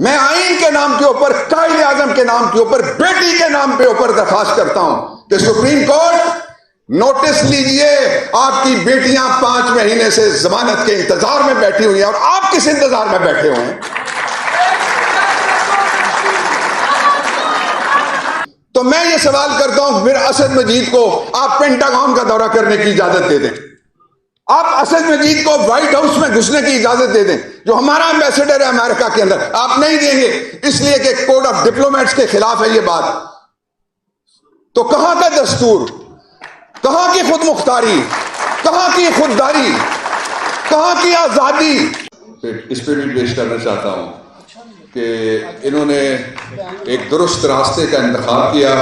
मैं आईन के नाम के ऊपर, कायदे आजम के नाम के ऊपर, बेटी के नाम पे ऊपर दरखास्त करता हूं कि सुप्रीम कोर्ट नोटिस लीजिए, आपकी बेटियां 5 महीने से जमानत के इंतजार में बैठी हुई हैं और आप किस इंतजार में बैठे हुए हैं? तो मैं ये सवाल करता हूं, फिर असद मजीद को आप पेंटागन का दौरा करने की इजाजत दे दें, आप असद मजीद को व्हाइट हाउस में घुसने की इजाजत दे दें, जो हमारा एम्बेसडर है अमेरिका के अंदर। आप नहीं देंगे इसलिए कि कोड ऑफ डिप्लोमेट्स के खिलाफ है ये बात। तो कहां का दस्तूर, कहां की खुद मुख्तारी, कहां की खुददारी, कहां की आजादी? इस पर भी पेश करना चाहता हूं कि इन्होंने एक दुरुस्त रास्ते का इंतखाब किया,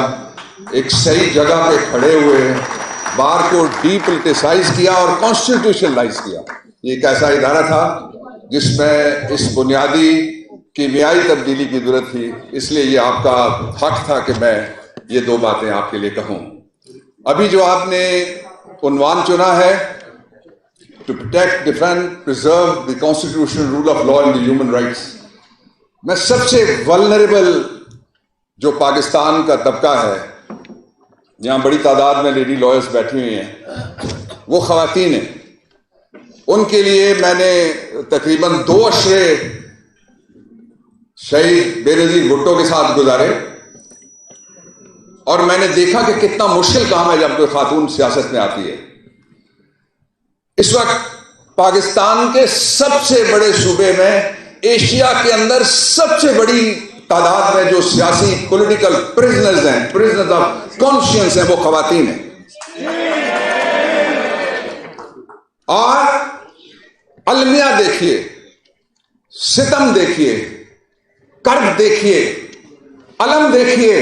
एक सही जगह पे खड़े हुए, बार को डीपोलिटिसाइज किया और कॉन्स्टिट्यूशनलाइज किया। ये एक ऐसा इदारा था जिसमें इस बुनियादी कीमियाई तब्दीली की जरूरत थी, इसलिए ये आपका हक था कि मैं ये 2 बातें आपके लिए कहूं। अभी जो आपने उन्वान चुना है, to protect, defend, preserve the constitutional rule of law and the human rights, मैं सबसे वल्नरेबल जो पाकिस्तान का तबका है, जहां बड़ी तादाद में लेडी लॉयर्स बैठी हुई हैं, वो खवातीन हैं, उनके लिए मैंने तकरीबन 2 अशरे शहीद बेनज़ीर भुट्टो के साथ गुजारे और मैंने देखा कि कितना मुश्किल काम है जब कोई खातून सियासत में आती है। इस वक्त पाकिस्तान के सबसे बड़े सूबे में, एशिया के अंदर सबसे बड़ी तादाद में जो सियासी पॉलिटिकल प्रिजनर्स हैं, प्रिजनर्स ऑफ कॉन्शियंस हैं, वो खवातीन हैं। और अलमिया देखिए, सितम देखिए, कर्ब देखिए, अलम देखिए,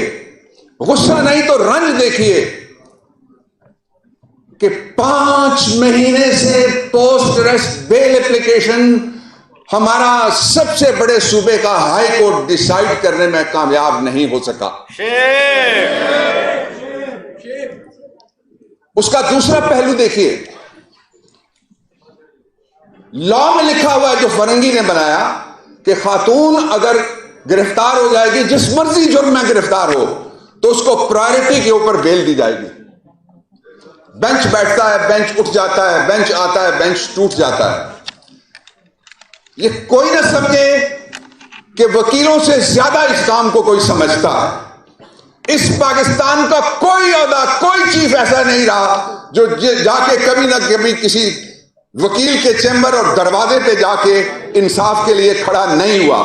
गुस्सा नहीं तो रंज देखिए कि 5 महीने से पोस्ट अरेस्ट बेल एप्लीकेशन हमारा सबसे बड़े सूबे का हाई कोर्ट डिसाइड करने में कामयाब नहीं हो सका। उसका दूसरा पहलू देखिए, लॉ में लिखा हुआ है जो फरंगी ने बनाया कि खातून अगर गिरफ्तार हो जाएगी, जिस मर्जी जुर्म में गिरफ्तार हो, तो उसको प्रायोरिटी के ऊपर बेल दी जाएगी। बेंच बैठता है, बेंच उठ जाता है, बेंच आता है, बेंच टूट जाता है। ये कोई ना समझे कि वकीलों से ज्यादा इस काम को कोई समझता है। इस पाकिस्तान का कोई ओहदा, कोई चीफ ऐसा नहीं रहा जो जाके कभी ना कभी किसी वकील के चैम्बर और दरवाजे पे जाके इंसाफ के लिए खड़ा नहीं हुआ।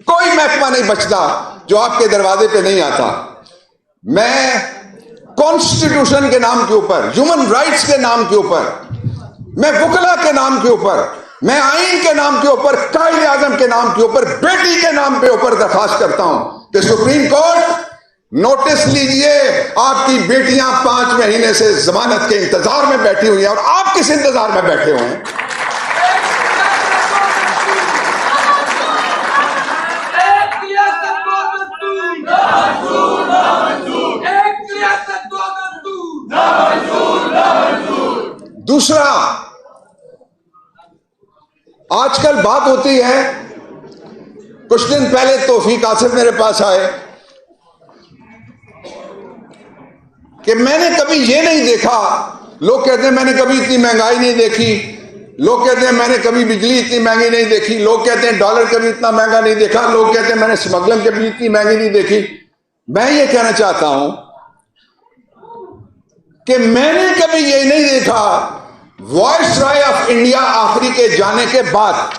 कोई महकमा नहीं बचता जो आपके दरवाजे पे नहीं आता। मैं कॉन्स्टिट्यूशन के नाम के ऊपर, ह्यूमन राइट्स के नाम के ऊपर, मैं वकला के नाम के ऊपर, मैं आईन के नाम के ऊपर, कायदे आजम के नाम के ऊपर, बेटी के नाम पे ऊपर दरखास्त करता हूं कि सुप्रीम कोर्ट नोटिस लीजिए, आपकी बेटियां 5 महीने से जमानत के इंतजार में बैठी हुई हैं और आप किस इंतजार में बैठे हुए हैं? दूसरा, आजकल बात होती है, कुछ दिन पहले तौफीक आसिफ मेरे पास आए कि मैंने कभी ये नहीं देखा, लोग कहते हैं मैंने कभी इतनी महंगाई नहीं देखी, लोग कहते हैं मैंने कभी बिजली इतनी महंगी नहीं देखी, लोग कहते हैं डॉलर कभी इतना महंगा नहीं देखा, लोग कहते हैं मैंने स्मगलिंग कभी इतनी महंगी नहीं देखी। मैं ये कहना चाहता हूं कि मैंने कभी ये नहीं देखा, वायसराय ऑफ इंडिया आखिरी के जाने के बाद,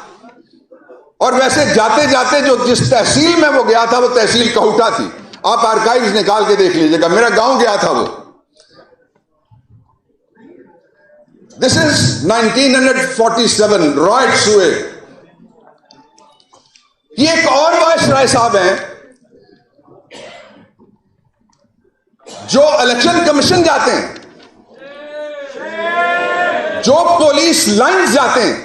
और वैसे जाते जाते जो जिस तहसील में वो गया था वो तहसील कहूटा थी, आप आर्काइव्स निकाल के देख लीजिएगा, मेरा गांव गया था वो। दिस इज 1947, रॉयट्स हुए। ये एक और वायसराय साहब हैं जो इलेक्शन कमीशन जाते हैं, जो पुलिस लाइन जाते हैं,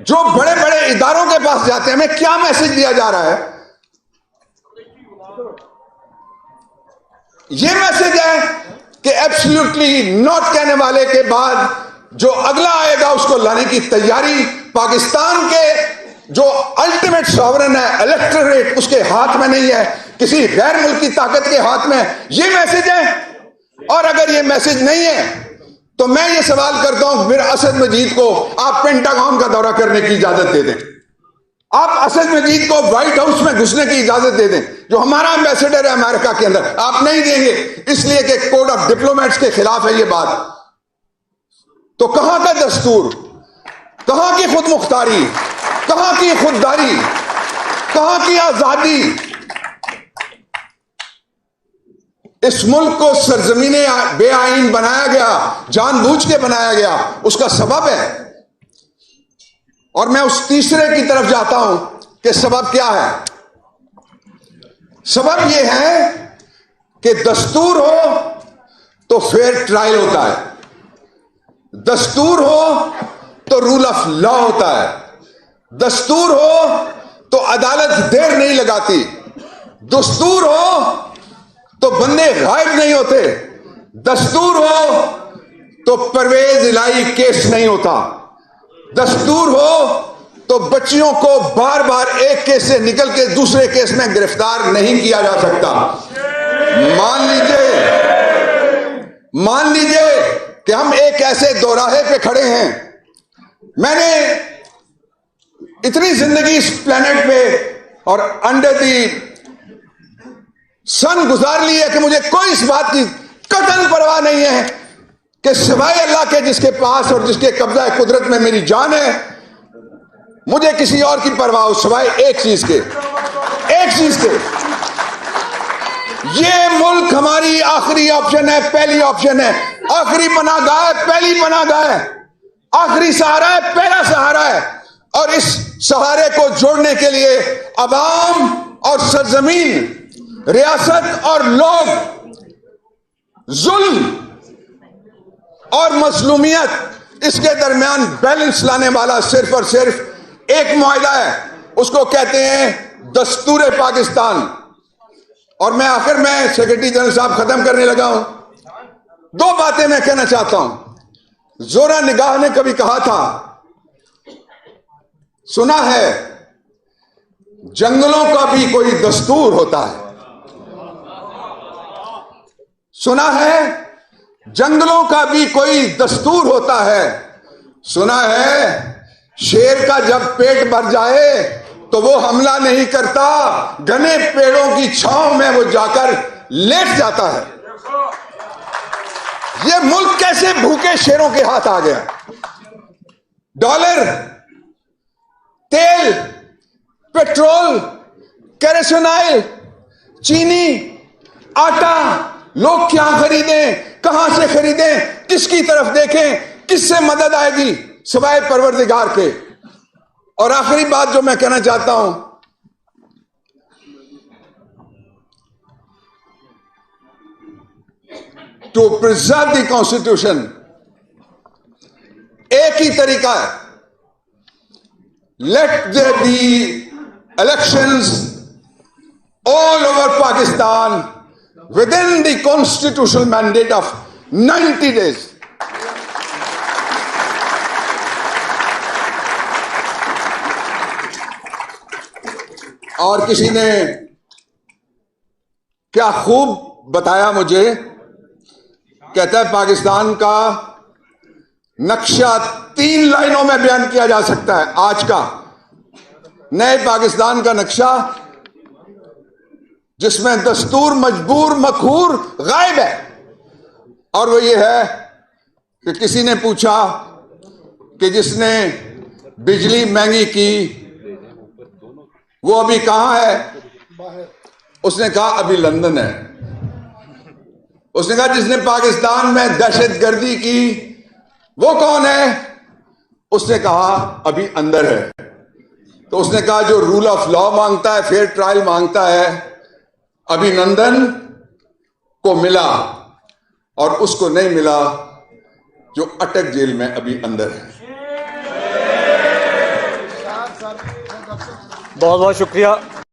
जो बड़े बड़े इदारों के पास जाते हैं। हमें क्या मैसेज दिया जा रहा है? यह मैसेज है कि एब्सोल्युटली नॉट कहने वाले के बाद जो अगला आएगा उसको लाने की तैयारी। पाकिस्तान के जो अल्टीमेट सॉवरन है, इलेक्टोरेट उसके हाथ में नहीं है, किसी गैर मुल्की ताकत के हाथ में। ये मैसेज है। और अगर ये मैसेज नहीं है तो मैं ये सवाल करता हूं, फिर असद मजीद को आप पेंटागन का दौरा करने की इजाजत दे दें। आप असद मजीद को व्हाइट हाउस में घुसने की इजाजत दे दें, जो हमारा एम्बेसडर है अमेरिका के अंदर। आप नहीं देंगे इसलिए कि कोड ऑफ डिप्लोमेट्स के खिलाफ है ये बात। तो कहां का दस्तूर, कहां की खुद मुख्तारी, कहां की खुददारी, कहां की आजादी? इस मुल्क को सरजमीने बेआईन बनाया गया, जानबूझ के बनाया गया, उसका सबब है। और मैं उस तीसरे की तरफ जाता हूं कि सबब क्या है। सबब यह है कि दस्तूर हो तो फेयर ट्रायल होता है, दस्तूर हो तो रूल ऑफ लॉ होता है, दस्तूर हो तो अदालत देर नहीं लगाती, दस्तूर हो तो बंदे गायब नहीं होते, दस्तूर हो तो परवेज इलाही केस नहीं होता, दस्तूर हो तो बच्चियों को बार बार एक केस से निकल के दूसरे केस में गिरफ्तार नहीं किया जा सकता। मान लीजिए कि हम एक ऐसे दोराहे पे खड़े हैं। मैंने इतनी जिंदगी इस प्लेनेट पे और अंडर दी सन गुजार ली है कि मुझे कोई इस बात की कतई परवाह नहीं है कि सिवाय अल्लाह के जिसके पास और जिसके कब्जा कुदरत में मेरी जान है, मुझे किसी और की परवाह हो सिवाय एक चीज के। ये मुल्क हमारी आखिरी ऑप्शन है, पहली ऑप्शन है, आखिरी पनाहगाह है, पहली पनाहगाह है, आखिरी सहारा है, पहला सहारा है। और इस सहारे को जोड़ने के लिए अवाम और सरजमीन, रियासत और लोग, जुल्म और मजलूमियत, इसके दरमियान बैलेंस लाने वाला सिर्फ और सिर्फ एक मुआहिदा है, उसको कहते हैं दस्तूर पाकिस्तान। और मैं आखिर में सेक्रेटरी जनरल साहब खत्म करने लगा हूं। दो बातें मैं कहना चाहता हूं। जोरा निगाह ने कभी कहा था, सुना है जंगलों का भी कोई दस्तूर होता है, सुना है जंगलों का भी कोई दस्तूर होता है, सुना है शेर का जब पेट भर जाए तो वो हमला नहीं करता, घने पेड़ों की छांव में वो जाकर लेट जाता है। ये मुल्क कैसे भूखे शेरों के हाथ आ गया? डॉलर, तेल, पेट्रोल, केरोसिन ऑयल, चीनी, आटा, लोग क्या खरीदें, कहां से खरीदें, किसकी तरफ देखें, किससे मदद आएगी सिवाय परवरदिगार के। और आखिरी बात जो मैं कहना चाहता हूं, टू प्रिजर्व द कॉन्स्टिट्यूशन एक ही तरीका है, let there be elections all over Pakistan within the constitutional mandate of 90 days. और किसी ने क्या खूब बताया मुझे, कहता है पाकिस्तान का नक्शा 3 लाइनों में बयान किया जा सकता है। आज का नए पाकिस्तान का नक्शा जिसमें दस्तूर मजबूर मखूर गायब है। और वो ये है कि किसी ने पूछा कि जिसने बिजली महंगी की वो अभी कहां है? उसने कहा अभी लंदन है। उसने कहा जिसने पाकिस्तान में दहशतगर्दी की वो कौन है? उसने कहा अभी अंदर है। तो उसने कहा जो रूल ऑफ लॉ मांगता है, फेयर ट्रायल मांगता है, अभिनंदन को मिला और उसको नहीं मिला जो अटक जेल में अभी अंदर है। बहुत बहुत शुक्रिया।